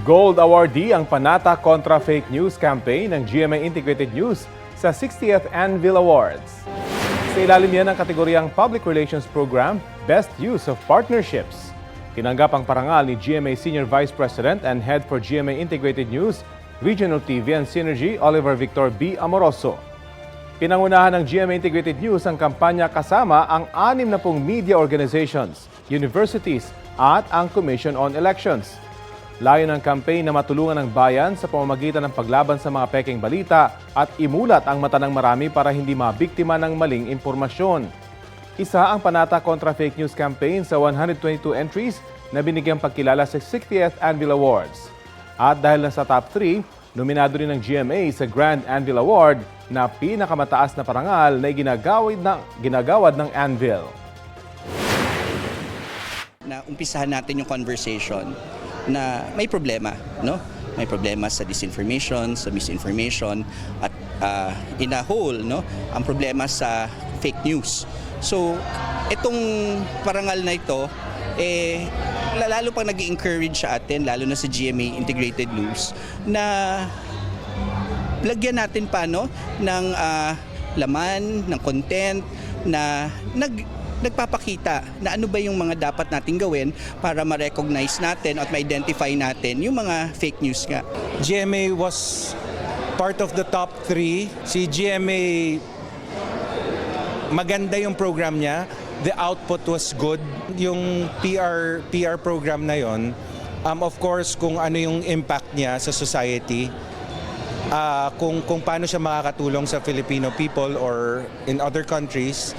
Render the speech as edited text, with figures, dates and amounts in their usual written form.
Gold awardee ang panata kontra fake news campaign ng GMA Integrated News sa 60th Anvil Awards. Sa ilalim yan ang kategoryang Public Relations Program, Best Use of Partnerships. Tinanggap ang parangal ni GMA Senior Vice President and Head for GMA Integrated News, Regional TV and Synergy, Oliver Victor B. Amoroso. Pinangunahan ng GMA Integrated News ang kampanya kasama ang 60 media organizations, universities at ang Commission on Elections. Layo ng campaign na matulungan ng bayan sa pamamagitan ng paglaban sa mga pekeng balita at imulat ang mata ng marami para hindi mabiktima ng maling impormasyon. Isa ang panata kontra fake news campaign sa 122 entries na binigyang pagkilala sa 60th Anvil Awards. At dahil nasa top 3, nominado rin ng GMA sa Grand Anvil Award na pinakamataas na parangal na ginagawad ng Anvil. Na umpisahan natin yung conversation na may problema, no? May problema sa disinformation, sa misinformation at in a whole, no? Ang problema sa fake news. So, itong parangal na ito lalo pang nag-encourage sa atin, lalo na sa GMA Integrated News, na lagyan natin pa ng laman, ng content na nagpapakita na ano ba yung mga dapat nating gawin para ma-recognize natin at ma-identify natin yung mga fake news nga. GMA was part of the top 3. Si GMA, maganda yung program niya. The output was good. Yung PR program na yon, of course, kung ano yung impact niya sa society, kung paano siya makakatulong sa Filipino people or in other countries.